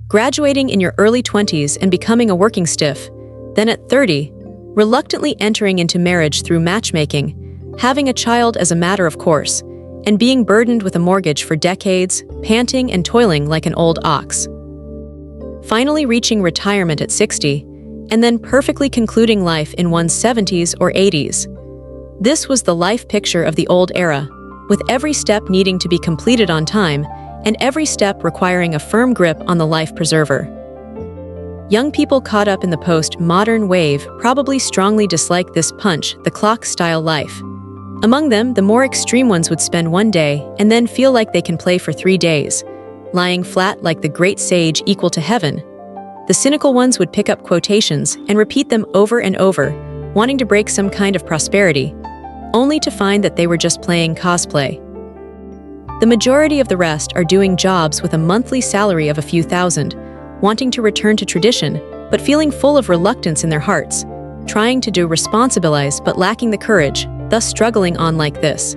graduating in your early 20s and becoming a working stiff, then at 30, reluctantly entering into marriage through matchmaking, having a child as a matter of course, and being burdened with a mortgage for decades, panting and toiling like an old ox. Finally reaching retirement at 60, and then perfectly concluding life in one's 70s or 80s. This was the life picture of the old era, with every step needing to be completed on time, and every step requiring a firm grip on the life preserver. Young people caught up in the post-modern wave probably strongly dislike this punch-the-clock-style life. Among them, the more extreme ones would spend one day and then feel like they can play for 3 days, lying flat like the great sage equal to heaven. The cynical ones would pick up quotations and repeat them over and over, wanting to break some kind of prosperity, only to find that they were just playing cosplay. The majority of the rest are doing jobs with a monthly salary of a few thousand, wanting to return to tradition, but feeling full of reluctance in their hearts, trying to do responsibilize but lacking the courage, thus struggling on like this.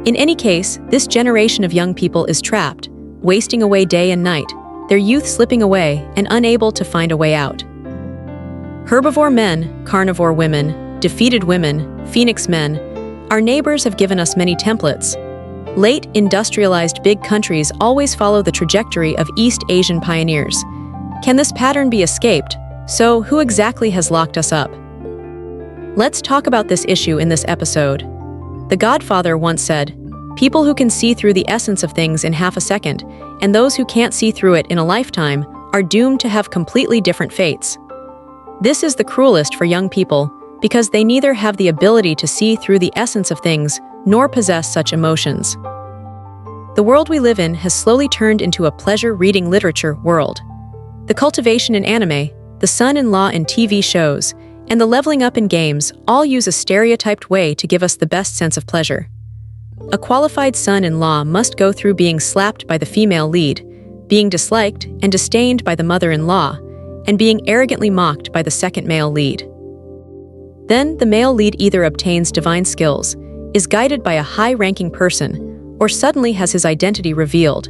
In any case, this generation of young people is trapped, wasting away day and night, their youth slipping away and unable to find a way out. Herbivore men, carnivore women, defeated women, phoenix men, our neighbors have given us many templates. Late industrialized big countries always follow the trajectory of East Asian pioneers. Can this pattern be escaped? So, who exactly has locked us up? Let's talk about this issue in this episode. The Godfather once said, "People who can see through the essence of things in half a second, and those who can't see through it in a lifetime, are doomed to have completely different fates." This is the cruelest for young people, because they neither have the ability to see through the essence of things, nor possess such emotions. The world we live in has slowly turned into a pleasure-reading literature world. The cultivation in anime, the son-in-law in TV shows, and the leveling up in games all use a stereotyped way to give us the best sense of pleasure. A qualified son-in-law must go through being slapped by the female lead, being disliked and disdained by the mother-in-law, and being arrogantly mocked by the second male lead. Then the male lead either obtains divine skills, is guided by a high-ranking person, or suddenly has his identity revealed.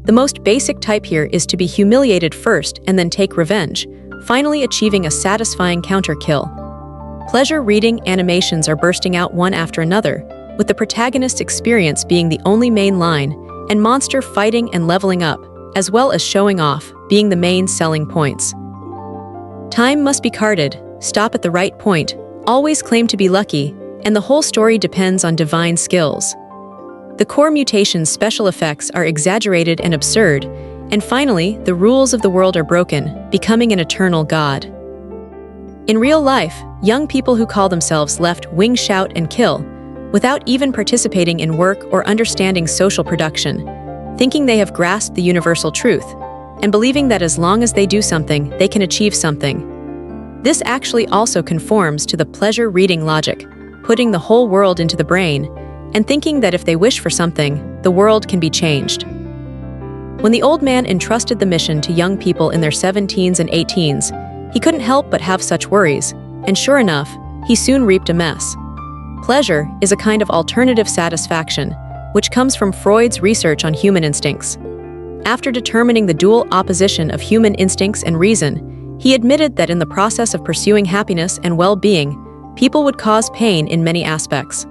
The most basic type here is to be humiliated first and then take revenge, finally achieving a satisfying counter-kill. Pleasure-reading animations are bursting out one after another, with the protagonist's experience being the only main line, and monster fighting and leveling up, as well as showing off, being the main selling points. Time must be carded, stop at the right point, always claim to be lucky, and the whole story depends on divine skills. The core mutation's special effects are exaggerated and absurd, and finally, the rules of the world are broken, becoming an eternal god. In real life, young people who call themselves left-wing shout and kill, without even participating in work or understanding social production, thinking they have grasped the universal truth, and believing that as long as they do something, they can achieve something. This actually also conforms to the pleasure-reading logic, putting the whole world into the brain, and thinking that if they wish for something, the world can be changed. When the old man entrusted the mission to young people in their 17s and 18s, he couldn't help but have such worries, and sure enough, he soon reaped a mess. Pleasure is a kind of alternative satisfaction, which comes from Freud's research on human instincts. After determining the dual opposition of human instincts and reason, he admitted that in the process of pursuing happiness and well-being, people would cause pain in many aspects.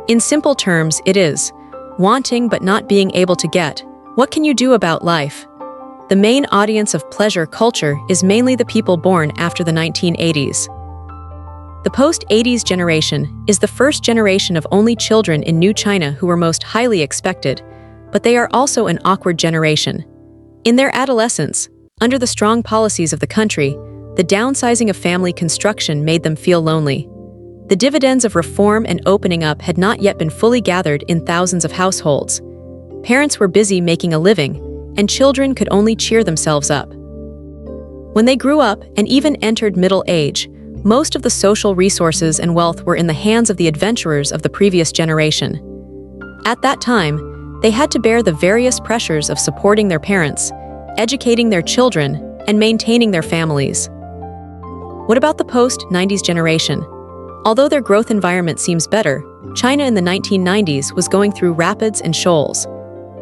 In simple terms, it is wanting but not being able to get. What can you do about life? The main audience of pleasure culture is mainly the people born after the 1980s. The post-80s generation is the first generation of only children in New China who were most highly expected, but they are also an awkward generation. In their adolescence, under the strong policies of the country, the downsizing of family construction made them feel lonely. The dividends of reform and opening up had not yet been fully gathered in thousands of households. Parents were busy making a living, and children could only cheer themselves up. When they grew up and even entered middle age, most of the social resources and wealth were in the hands of the adventurers of the previous generation. At that time, they had to bear the various pressures of supporting their parents, educating their children, and maintaining their families. What about the post-90s generation? Although their growth environment seems better, China in the 1990s was going through rapids and shoals.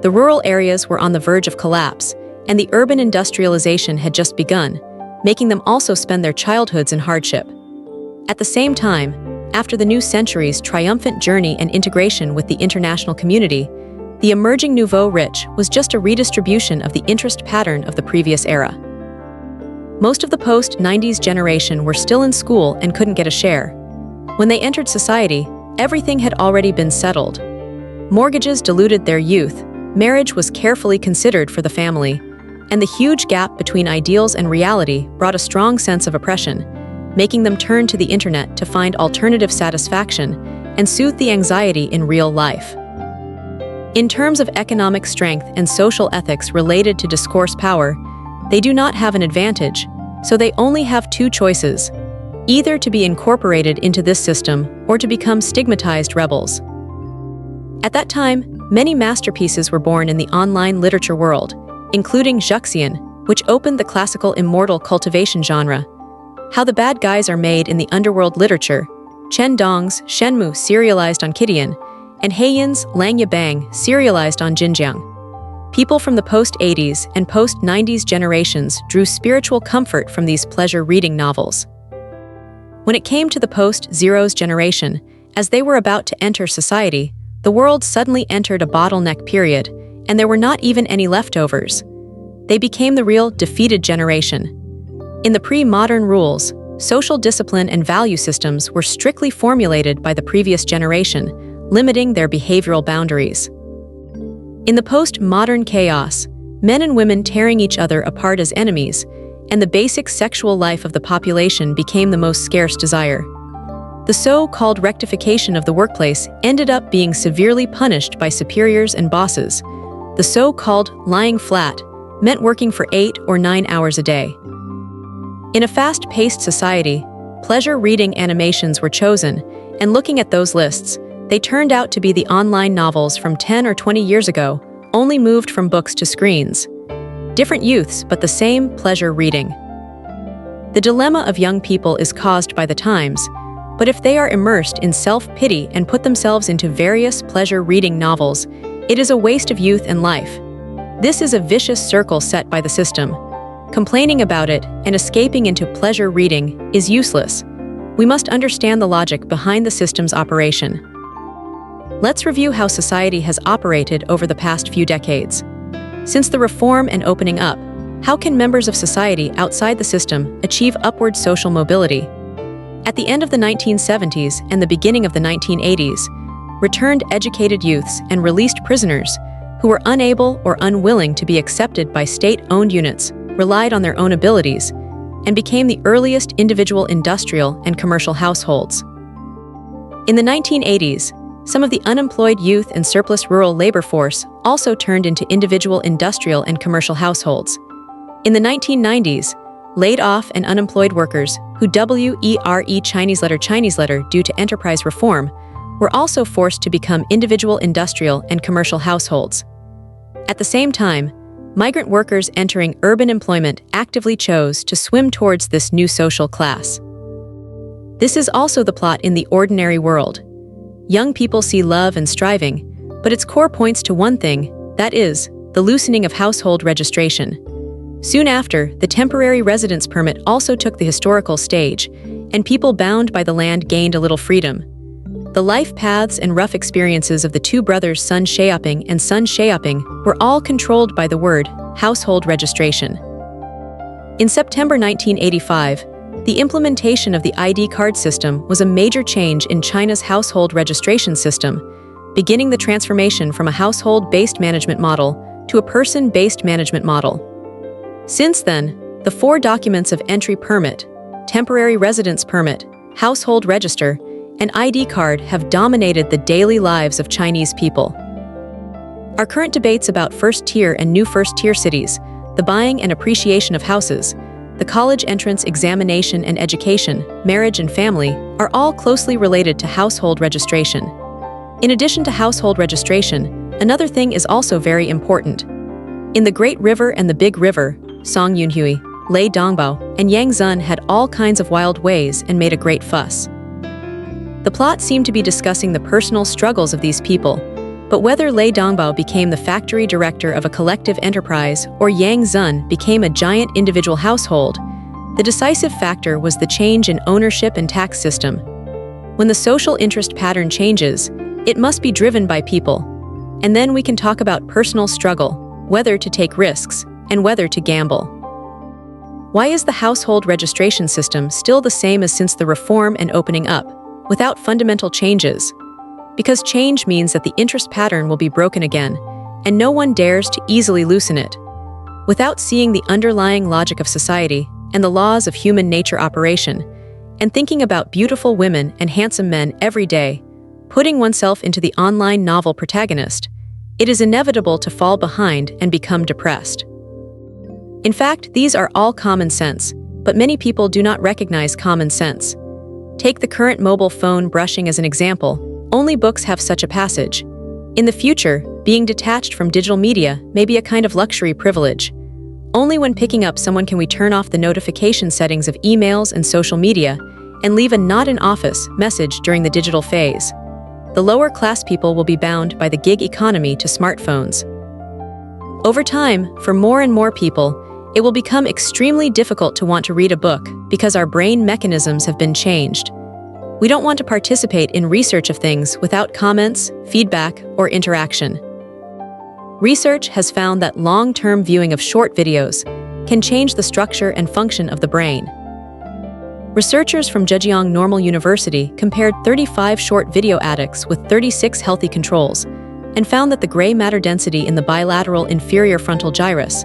The rural areas were on the verge of collapse, and the urban industrialization had just begun, making them also spend their childhoods in hardship. At the same time, after the new century's triumphant journey and integration with the international community, the emerging nouveau rich was just a redistribution of the interest pattern of the previous era. Most of the post-90s generation were still in school and couldn't get a share. When they entered society, everything had already been settled. Mortgages diluted their youth, marriage was carefully considered for the family, and the huge gap between ideals and reality brought a strong sense of oppression, making them turn to the internet to find alternative satisfaction and soothe the anxiety in real life. In terms of economic strength and social ethics related to discourse power, they do not have an advantage, so they only have two choices: either to be incorporated into this system or to become stigmatized rebels. At that time, many masterpieces were born in the online literature world, including Juxian, which opened the classical immortal cultivation genre. How the Bad Guys Are Made in the Underworld Literature, Chen Dong's Shenmue serialized on Kidian, and Heiyin's Langya Bang serialized on Jinjiang. People from the post-80s and post-90s generations drew spiritual comfort from these pleasure reading novels. When it came to the post-Zeros generation, as they were about to enter society, the world suddenly entered a bottleneck period, and there were not even any leftovers. They became the real defeated generation. In the pre-modern rules, social discipline and value systems were strictly formulated by the previous generation, limiting their behavioral boundaries. In the post-modern chaos, men and women tearing each other apart as enemies, and the basic sexual life of the population became the most scarce desire. The so-called rectification of the workplace ended up being severely punished by superiors and bosses. The so-called lying flat meant working for 8 or 9 hours a day. In a fast-paced society, pleasure reading animations were chosen, and looking at those lists, they turned out to be the online novels from 10 or 20 years ago, only moved from books to screens. Different youths, but the same pleasure reading. The dilemma of young people is caused by the times, but if they are immersed in self-pity and put themselves into various pleasure-reading novels, it is a waste of youth and life. This is a vicious circle set by the system. Complaining about it and escaping into pleasure reading is useless. We must understand the logic behind the system's operation. Let's review how society has operated over the past few decades. Since the reform and opening up, how can members of society outside the system achieve upward social mobility? At the end of the 1970s and the beginning of the 1980s, returned educated youths and released prisoners who were unable or unwilling to be accepted by state-owned units relied on their own abilities and became the earliest individual industrial and commercial households. In the 1980s, some of the unemployed youth and surplus rural labor force also turned into individual industrial and commercial households. In the 1990s, laid off and unemployed workers who WERE Chinese letter due to enterprise reform were also forced to become individual industrial and commercial households. At the same time, migrant workers entering urban employment actively chose to swim towards this new social class. This is also the plot in The Ordinary World. Young people see love and striving, but its core points to one thing, that is, the loosening of household registration. Soon after, the temporary residence permit also took the historical stage, and people bound by the land gained a little freedom. The life paths and rough experiences of the two brothers Sun Xiaoping and Sun Xiaoping were all controlled by the word household registration. In September 1985, the implementation of the ID card system was a major change in China's household registration system, beginning the transformation from a household-based management model to a person-based management model. Since then, the 4 documents of entry permit, temporary residence permit, household register, and ID card have dominated the daily lives of Chinese people. Our current debates about first-tier and new first-tier cities, the buying and appreciation of houses, the college entrance examination and education, marriage and family, are all closely related to household registration. In addition to household registration, another thing is also very important. In the Great River and the Big River, Song Yunhui, Lei Dongbao, and Yang Zun had all kinds of wild ways and made a great fuss. The plot seemed to be discussing the personal struggles of these people, But whether Lei Dongbao became the factory director of a collective enterprise or Yang Zun became a giant individual household, the decisive factor was the change in ownership and tax system. When the social interest pattern changes, it must be driven by people. And then we can talk about personal struggle, whether to take risks, and whether to gamble. Why is the household registration system still the same as since the reform and opening up, without fundamental changes? Because change means that the interest pattern will be broken again, and no one dares to easily loosen it. Without seeing the underlying logic of society and the laws of human nature operation, and thinking about beautiful women and handsome men every day, putting oneself into the online novel protagonist, it is inevitable to fall behind and become depressed. In fact, these are all common sense, but many people do not recognize common sense. Take the current mobile phone brushing as an example. Only books have such a passage. In the future, being detached from digital media may be a kind of luxury privilege. Only when picking up someone can we turn off the notification settings of emails and social media and leave a "not in office" message during the digital phase. The lower class people will be bound by the gig economy to smartphones. Over time, for more and more people, it will become extremely difficult to want to read a book because our brain mechanisms have been changed. We don't want to participate in research of things without comments, feedback, or interaction. Research has found that long-term viewing of short videos can change the structure and function of the brain. Researchers from Zhejiang Normal University compared 35 short video addicts with 36 healthy controls and found that the gray matter density in the bilateral inferior frontal gyrus,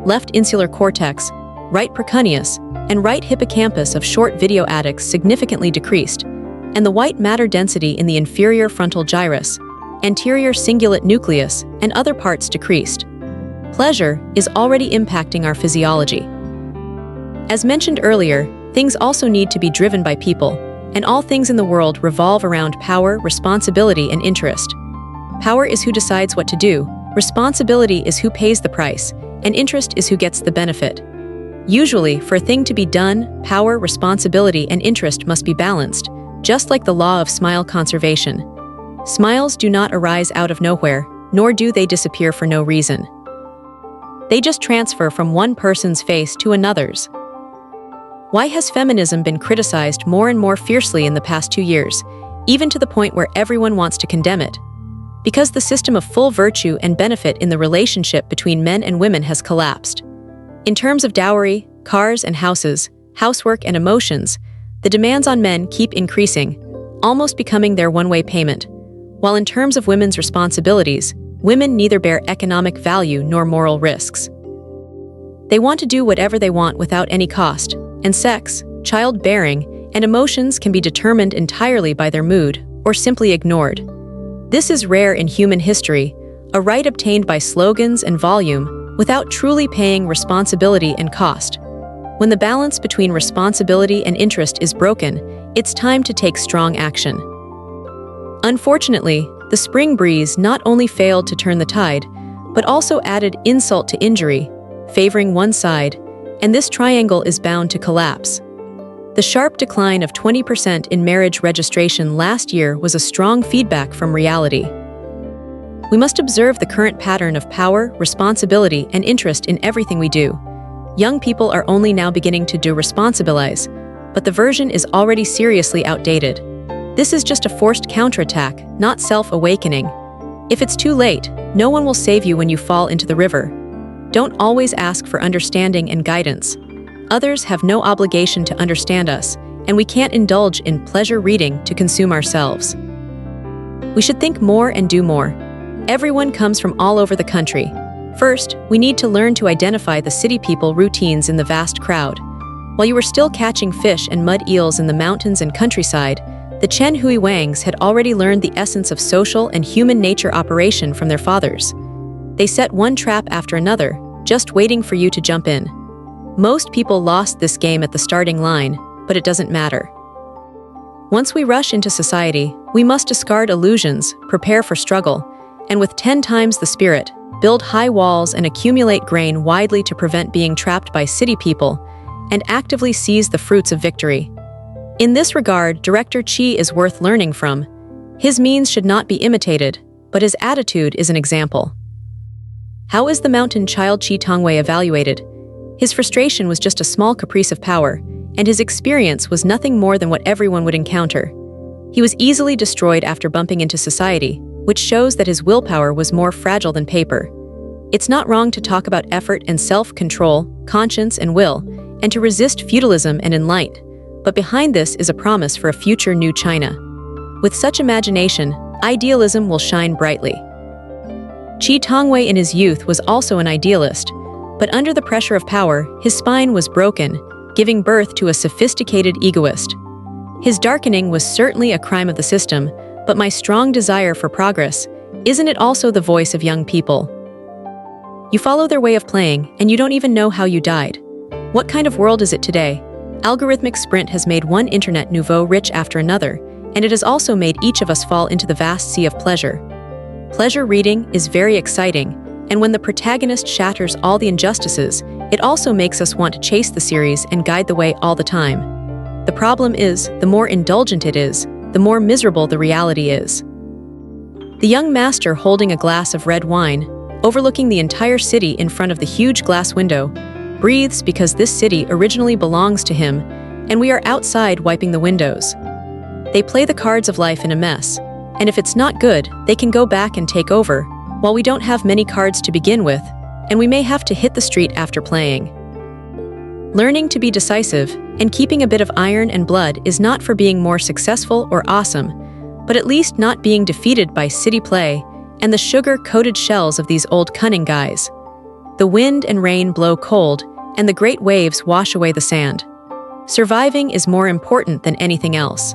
left insular cortex, right precuneus, and right hippocampus of short video addicts significantly decreased, and the white matter density in the inferior frontal gyrus, anterior cingulate nucleus, and other parts decreased. Pleasure is already impacting our physiology. As mentioned earlier, things also need to be driven by people, and all things in the world revolve around power, responsibility, and interest. Power is who decides what to do, responsibility is who pays the price, and interest is who gets the benefit. Usually, for a thing to be done, power, responsibility, and interest must be balanced, just like the law of smile conservation. Smiles do not arise out of nowhere, nor do they disappear for no reason. They just transfer from one person's face to another's. Why has feminism been criticized more and more fiercely in the past 2 years, even to the point where everyone wants to condemn it? Because the system of full virtue and benefit in the relationship between men and women has collapsed. In terms of dowry, cars and houses, housework and emotions, the demands on men keep increasing, almost becoming their one-way payment. While in terms of women's responsibilities, women neither bear economic value nor moral risks. They want to do whatever they want without any cost, and sex, childbearing, and emotions can be determined entirely by their mood, or simply ignored. This is rare in human history, a right obtained by slogans and volume, without truly paying responsibility and cost. When the balance between responsibility and interest is broken, it's time to take strong action. Unfortunately, the spring breeze not only failed to turn the tide, but also added insult to injury, favoring one side, and this triangle is bound to collapse. The sharp decline of 20% in marriage registration last year was a strong feedback from reality. We must observe the current pattern of power, responsibility, and interest in everything we do. Young people are only now beginning to responsibilize, but the version is already seriously outdated. This is just a forced counterattack, not self-awakening. If it's too late, no one will save you when you fall into the river. Don't always ask for understanding and guidance. Others have no obligation to understand us, and we can't indulge in pleasure reading to consume ourselves. We should think more and do more. Everyone comes from all over the country. First, we need to learn to identify the city people routines in the vast crowd. While you were still catching fish and mud eels in the mountains and countryside, the Chen Hui Wangs had already learned the essence of social and human nature operation from their fathers. They set one trap after another, just waiting for you to jump in. Most people lost this game at the starting line, but it doesn't matter. Once we rush into society, we must discard illusions, prepare for struggle, and with 10 times the spirit, build high walls and accumulate grain widely to prevent being trapped by city people, and actively seize the fruits of victory. In this regard, Director Qi is worth learning from. His means should not be imitated, but his attitude is an example. How is the mountain child Chi Tongwei evaluated? His frustration was just a small caprice of power, and his experience was nothing more than what everyone would encounter. He was easily destroyed after bumping into society, which shows that his willpower was more fragile than paper. It's not wrong to talk about effort and self-control, conscience and will, and to resist feudalism and enlighten, but behind this is a promise for a future new China. With such imagination, idealism will shine brightly. Chi Tongwei in his youth was also an idealist, but under the pressure of power, his spine was broken, giving birth to a sophisticated egoist. His darkening was certainly a crime of the system, but my strong desire for progress, isn't it also the voice of young people? You follow their way of playing, and you don't even know how you died. What kind of world is it today? Algorithmic sprint has made one internet nouveau rich after another, and it has also made each of us fall into the vast sea of pleasure. Pleasure reading is very exciting, and when the protagonist shatters all the injustices, it also makes us want to chase the series and guide the way all the time. The problem is, the more indulgent it is, the more miserable the reality is. The young master holding a glass of red wine, overlooking the entire city in front of the huge glass window, breathes because this city originally belongs to him, and we are outside wiping the windows. They play the cards of life in a mess, and if it's not good, they can go back and take over, while we don't have many cards to begin with, and we may have to hit the street after playing. Learning to be decisive and keeping a bit of iron and blood is not for being more successful or awesome, but at least not being defeated by city play and the sugar-coated shells of these old cunning guys. The wind and rain blow cold, and the great waves wash away the sand. Surviving is more important than anything else.